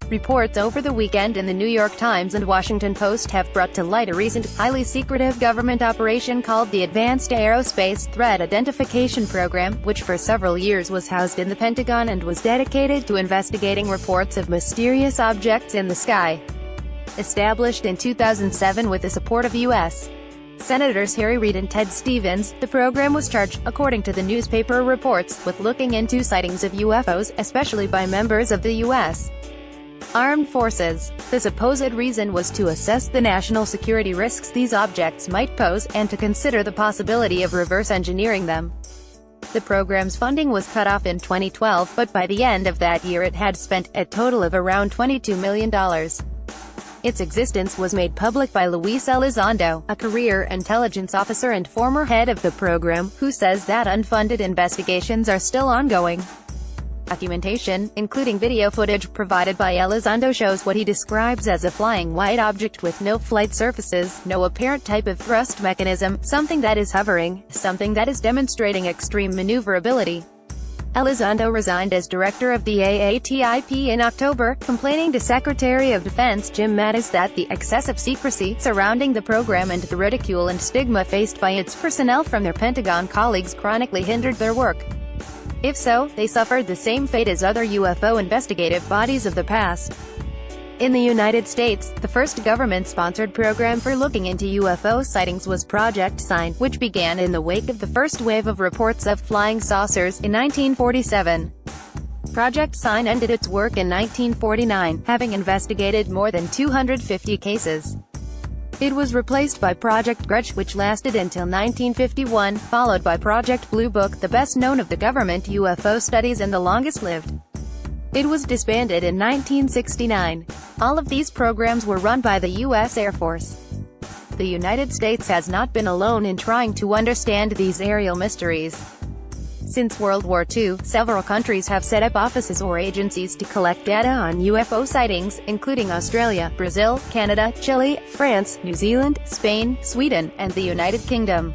Reports over the weekend in the New York Times and Washington Post have brought to light a recent, highly secretive government operation called the Advanced Aerospace Threat Identification Program, which for several years was housed in the Pentagon and was dedicated to investigating reports of mysterious objects in the sky. Established in 2007 with the support of U.S. Senators Harry Reid and Ted Stevens, the program was charged, according to the newspaper reports, with looking into sightings of UFOs, especially by members of the U.S. Armed Forces. The supposed reason was to assess the national security risks these objects might pose, and to consider the possibility of reverse engineering them. The program's funding was cut off in 2012, but by the end of that year it had spent a total of around $22 million. Its existence was made public by Luis Elizondo, a career intelligence officer and former head of the program, who says that unfunded investigations are still ongoing. Documentation, including video footage provided by Elizondo, shows what he describes as a flying white object with no flight surfaces, no apparent type of thrust mechanism, something that is hovering, something that is demonstrating extreme maneuverability. Elizondo resigned as director of the AATIP in October, complaining to Secretary of Defense Jim Mattis that the excessive secrecy surrounding the program and the ridicule and stigma faced by its personnel from their Pentagon colleagues chronically hindered their work. If so, they suffered the same fate as other UFO investigative bodies of the past. In the United States, the first government-sponsored program for looking into UFO sightings was Project Sign, which began in the wake of the first wave of reports of flying saucers in 1947. Project Sign ended its work in 1949, having investigated more than 250 cases. It was replaced by Project Grudge, which lasted until 1951, followed by Project Blue Book, the best known of the government UFO studies and the longest-lived. It was disbanded in 1969. All of these programs were run by the U.S. Air Force. The United States has not been alone in trying to understand these aerial mysteries. Since World War II, several countries have set up offices or agencies to collect data on UFO sightings, including Australia, Brazil, Canada, Chile, France, New Zealand, Spain, Sweden, and the United Kingdom.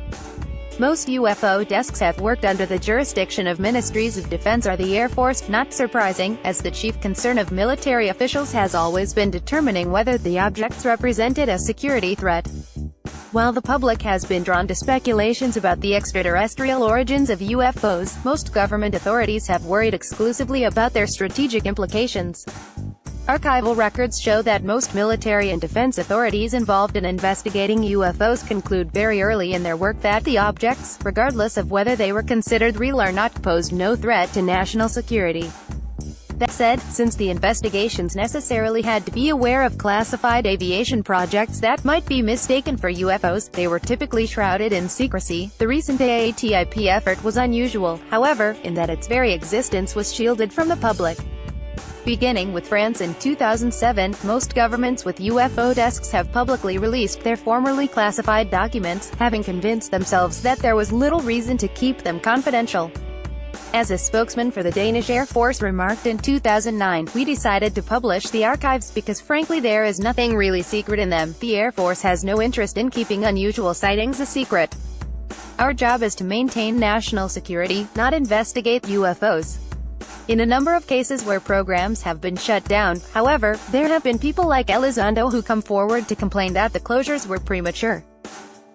Most UFO desks have worked under the jurisdiction of ministries of defense or the Air Force, not surprising, as the chief concern of military officials has always been determining whether the objects represented a security threat. While the public has been drawn to speculations about the extraterrestrial origins of UFOs, most government authorities have worried exclusively about their strategic implications. Archival records show that most military and defense authorities involved in investigating UFOs conclude very early in their work that the objects, regardless of whether they were considered real or not, posed no threat to national security. That said, since the investigations necessarily had to be aware of classified aviation projects that might be mistaken for UFOs, they were typically shrouded in secrecy. The recent AATIP effort was unusual, however, in that its very existence was shielded from the public. Beginning with France in 2007, most governments with UFO desks have publicly released their formerly classified documents, having convinced themselves that there was little reason to keep them confidential. As a spokesman for the Danish Air Force remarked in 2009, "We decided to publish the archives because frankly there is nothing really secret in them. The Air Force has no interest in keeping unusual sightings a secret. Our job is to maintain national security, not investigate UFOs." In a number of cases where programs have been shut down, however, there have been people like Elizondo who come forward to complain that the closures were premature.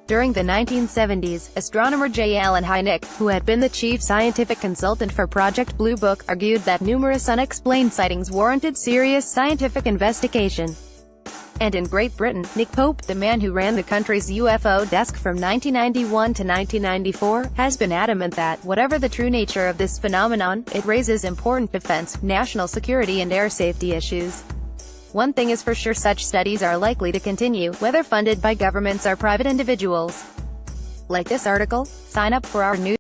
During the 1970s, astronomer J. Allen Hynek, who had been the chief scientific consultant for Project Blue Book, argued that numerous unexplained sightings warranted serious scientific investigation. And in Great Britain, Nick Pope, the man who ran the country's UFO desk from 1991 to 1994, has been adamant that, whatever the true nature of this phenomenon, it raises important defense, national security and air safety issues. One thing is for sure, such studies are likely to continue, whether funded by governments or private individuals. Like this article? Sign up for our news